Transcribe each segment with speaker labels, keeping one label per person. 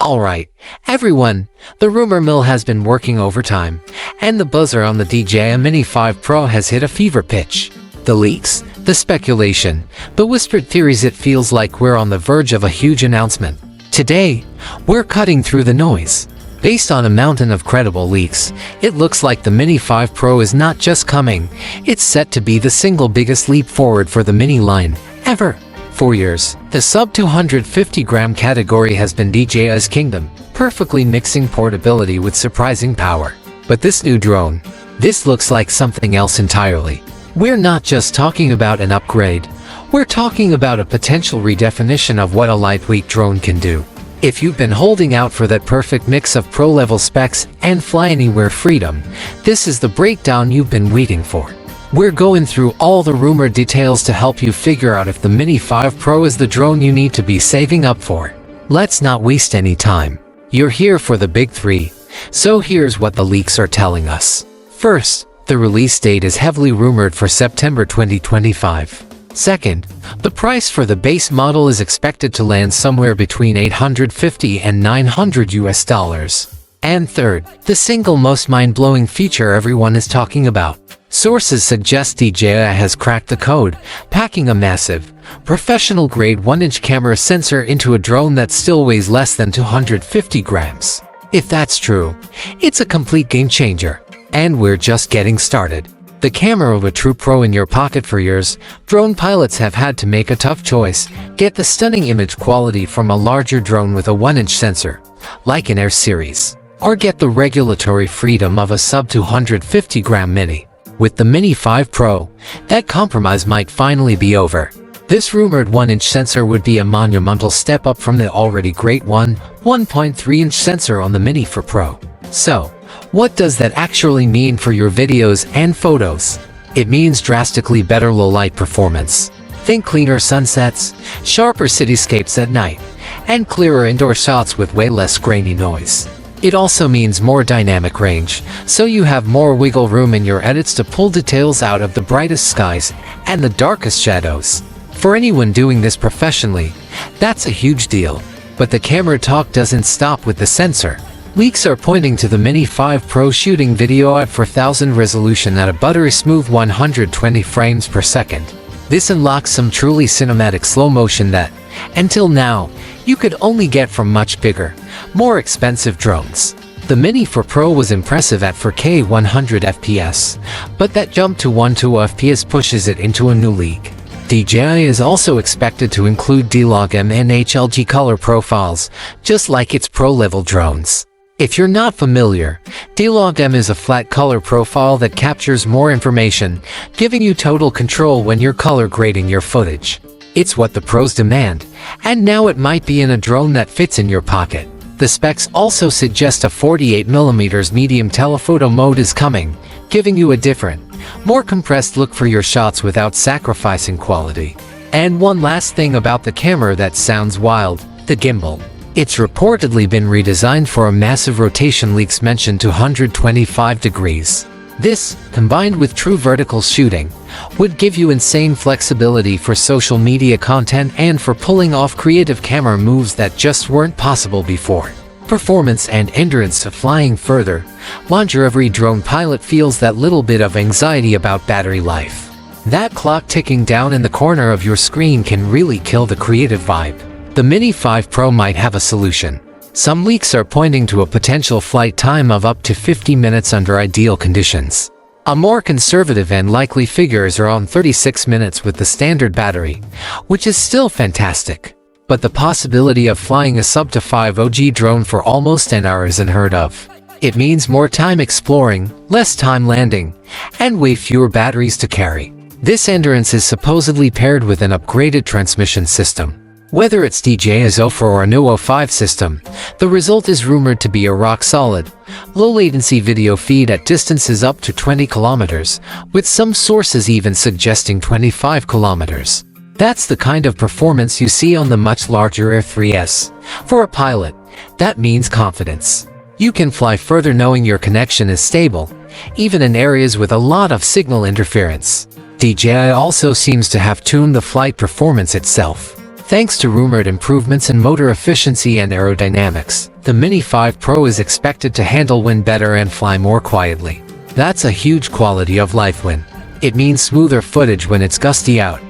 Speaker 1: Alright, everyone, the rumor mill has been working overtime, and the buzzer on the DJI Mini 5 Pro has hit a fever pitch. The leaks, the speculation, the whispered theories, it feels like we're on the verge of a huge announcement. Today, we're cutting through the noise. Based on a mountain of credible leaks, it looks like the Mini 5 Pro is not just coming, it's set to be the single biggest leap forward for the Mini line ever. For years, the sub-250-gram category has been DJI's kingdom, perfectly mixing portability with surprising power. But this new drone, this looks like something else entirely. We're not just talking about an upgrade, we're talking about a potential redefinition of what a lightweight drone can do. If you've been holding out for that perfect mix of pro-level specs and fly-anywhere freedom, this is the breakdown you've been waiting for. We're going through all the rumored details to help you figure out if the Mini 5 Pro is the drone you need to be saving up for. Let's not waste any time. You're here for the big three, so here's what the leaks are telling us. First, the release date is heavily rumored for September 2025. Second, the price for the base model is expected to land somewhere between $850 and $900 US. And third, the single most mind-blowing feature everyone is talking about. Sources suggest DJI has cracked the code, packing a massive, professional-grade 1-inch camera sensor into a drone that still weighs less than 250 grams. If that's true, it's a complete game-changer. And we're just getting started. The camera of a true pro in your pocket. For years, drone pilots have had to make a tough choice: get the stunning image quality from a larger drone with a 1-inch sensor, like an Air series, or get the regulatory freedom of a sub-250-gram Mini. With the Mini 5 Pro, that compromise might finally be over. This rumored 1-inch sensor would be a monumental step up from the already great 1.3-inch sensor on the Mini 4 Pro. So, what does that actually mean for your videos and photos? It means drastically better low-light performance. Think cleaner sunsets, sharper cityscapes at night, and clearer indoor shots with way less grainy noise. It also means more dynamic range, so you have more wiggle room in your edits to pull details out of the brightest skies and the darkest shadows. For anyone doing this professionally, that's a huge deal. But the camera talk doesn't stop with the sensor. Leaks are pointing to the Mini 5 Pro shooting video at 4000 resolution at a buttery smooth 120 frames per second. This unlocks some truly cinematic slow motion that, until now, you could only get from much bigger, more expensive drones. The Mini 4 Pro was impressive at 4K 100 FPS, but that jump to 120 FPS pushes it into a new league. DJI is also expected to include D-Log-M and HLG color profiles, just like its pro-level drones. If you're not familiar, D-Log-M is a flat color profile that captures more information, giving you total control when you're color grading your footage. It's what the pros demand, and now it might be in a drone that fits in your pocket. The specs also suggest a 48mm medium telephoto mode is coming, giving you a different, more compressed look for your shots without sacrificing quality. And one last thing about the camera that sounds wild: the gimbal. It's reportedly been redesigned for a massive rotation, leaks mentioned to 125 degrees. This, combined with true vertical shooting, would give you insane flexibility for social media content and for pulling off creative camera moves that just weren't possible before. Performance and endurance to flying further. Launcher. Every drone pilot feels that little bit of anxiety about battery life. That clock ticking down in the corner of your screen can really kill the creative vibe. The Mini 5 Pro might have a solution. Some leaks are pointing to a potential flight time of up to 50 minutes under ideal conditions. A more conservative and likely figure is around 36 minutes with the standard battery, which is still fantastic. But the possibility of flying a sub-250 drone for almost an hour is unheard of. It means more time exploring, less time landing, and way fewer batteries to carry. This endurance is supposedly paired with an upgraded transmission system. Whether it's DJI's O4 or a new O5 system, the result is rumored to be a rock-solid, low-latency video feed at distances up to 20 kilometers, with some sources even suggesting 25 kilometers. That's the kind of performance you see on the much larger Air 3S. For a pilot, that means confidence. You can fly further knowing your connection is stable, even in areas with a lot of signal interference. DJI also seems to have tuned the flight performance itself. Thanks to rumored improvements in motor efficiency and aerodynamics, the Mini 5 Pro is expected to handle wind better and fly more quietly. That's a huge quality of life win. It means smoother footage when it's gusty out,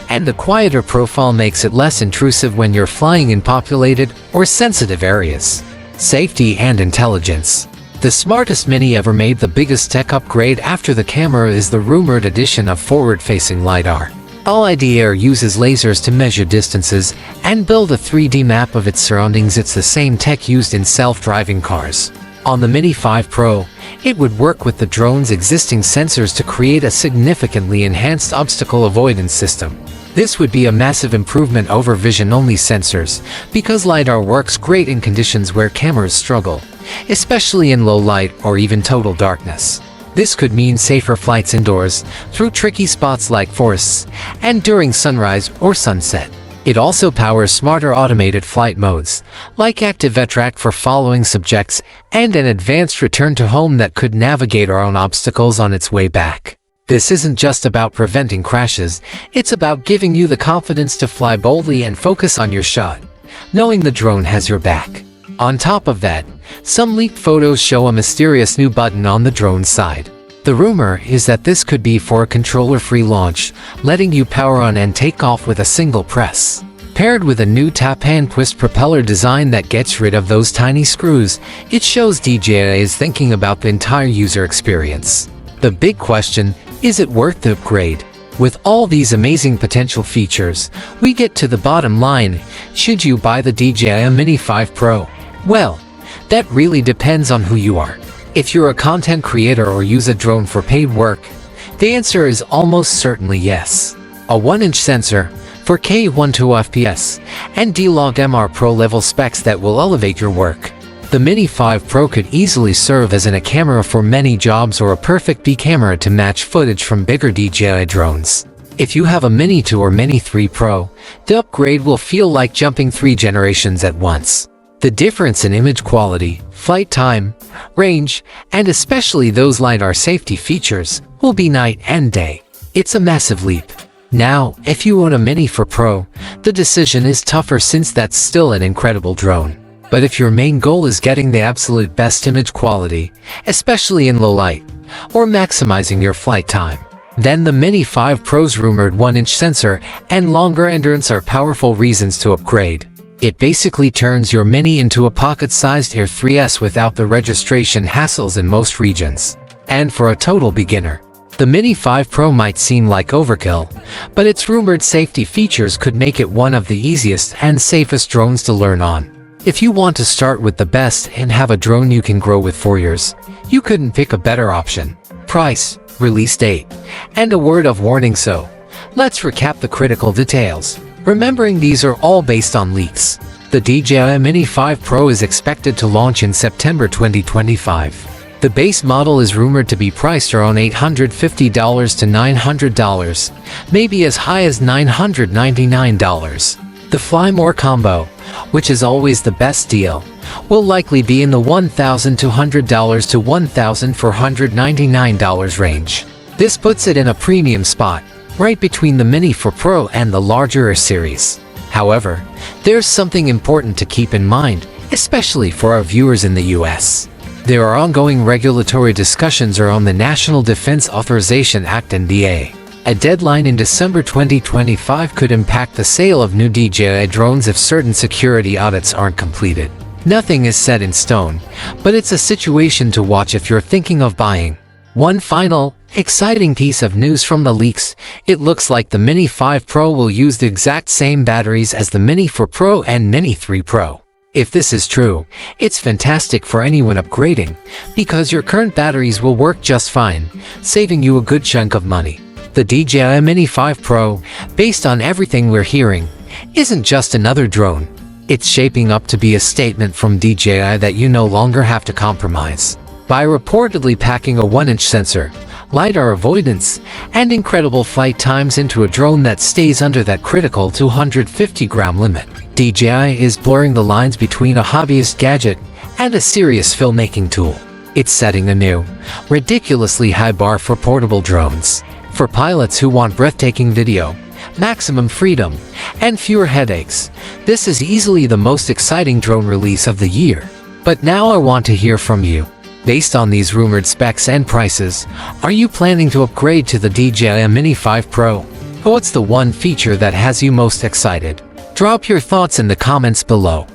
Speaker 1: and the quieter profile makes it less intrusive when you're flying in populated or sensitive areas. Safety and intelligence. The smartest Mini ever made. The biggest tech upgrade after the camera is the rumored addition of forward-facing LiDAR. LiDAR uses lasers to measure distances and build a 3D map of its surroundings. It's the same tech used in self-driving cars. On the Mini 5 Pro, it would work with the drone's existing sensors to create a significantly enhanced obstacle avoidance system. This would be a massive improvement over vision-only sensors, because LiDAR works great in conditions where cameras struggle, especially in low light or even total darkness. This could mean safer flights indoors, through tricky spots like forests, and during sunrise or sunset. It also powers smarter automated flight modes, like active VTRAC for following subjects, and an advanced return to home that could navigate around obstacles on its way back. This isn't just about preventing crashes, it's about giving you the confidence to fly boldly and focus on your shot, knowing the drone has your back. On top of that, some leaked photos show a mysterious new button on the drone's side. The rumor is that this could be for a controller-free launch, letting you power on and take off with a single press. Paired with a new tap-and-twist propeller design that gets rid of those tiny screws, it shows DJI is thinking about the entire user experience. The big question, is it worth the upgrade? With all these amazing potential features, we get to the bottom line: should you buy the DJI Mini 5 Pro? Well, that really depends on who you are. If you're a content creator or use a drone for paid work, the answer is almost certainly yes. A 1-inch sensor, 4K 120 FPS, and D-Log MR Pro level specs that will elevate your work. The Mini 5 Pro could easily serve as a camera for many jobs or a perfect B camera to match footage from bigger DJI drones. If you have a Mini 2 or Mini 3 Pro, the upgrade will feel like jumping 3 generations at once. The difference in image quality, flight time, range, and especially those LiDAR safety features will be night and day. It's a massive leap. Now, if you own a Mini 4 Pro, the decision is tougher since that's still an incredible drone. But if your main goal is getting the absolute best image quality, especially in low light, or maximizing your flight time, then the Mini 5 Pro's rumored 1-inch sensor and longer endurance are powerful reasons to upgrade. It basically turns your Mini into a pocket-sized Air 3S without the registration hassles in most regions. And for a total beginner, the Mini 5 Pro might seem like overkill, but its rumored safety features could make it one of the easiest and safest drones to learn on. If you want to start with the best and have a drone you can grow with for years, you couldn't pick a better option. Price, release date, and a word of warning. So, let's recap the critical details. Remembering these are all based on leaks. The DJI Mini 5 Pro is expected to launch in September 2025. The base model is rumored to be priced around $850 to $900, maybe as high as $999. The Fly More combo, which is always the best deal, will likely be in the $1,200 to $1,499 range. This puts it in a premium spot, right between the Mini 4 Pro and the larger Air series. However, there's something important to keep in mind, especially for our viewers in the US. There are ongoing regulatory discussions around the National Defense Authorization Act (NDA). A deadline in December 2025 could impact the sale of new DJI drones if certain security audits aren't completed. Nothing is set in stone, but it's a situation to watch if you're thinking of buying. One final, exciting piece of news from the leaks: it looks like the Mini 5 Pro will use the exact same batteries as the Mini 4 Pro and Mini 3 Pro. If this is true, it's fantastic for anyone upgrading, because your current batteries will work just fine, saving you a good chunk of money. The DJI Mini 5 Pro, based on everything we're hearing, isn't just another drone. It's shaping up to be a statement from DJI that you no longer have to compromise. By reportedly packing a 1-inch sensor, LiDAR avoidance, and incredible flight times into a drone that stays under that critical 250-gram limit, DJI is blurring the lines between a hobbyist gadget and a serious filmmaking tool. It's setting a new, ridiculously high bar for portable drones. For pilots who want breathtaking video, maximum freedom, and fewer headaches. This is easily the most exciting drone release of the year. But now I want to hear from you. Based on these rumored specs and prices, are you planning to upgrade to the DJI Mini 5 Pro? What's the one feature that has you most excited? Drop your thoughts in the comments below.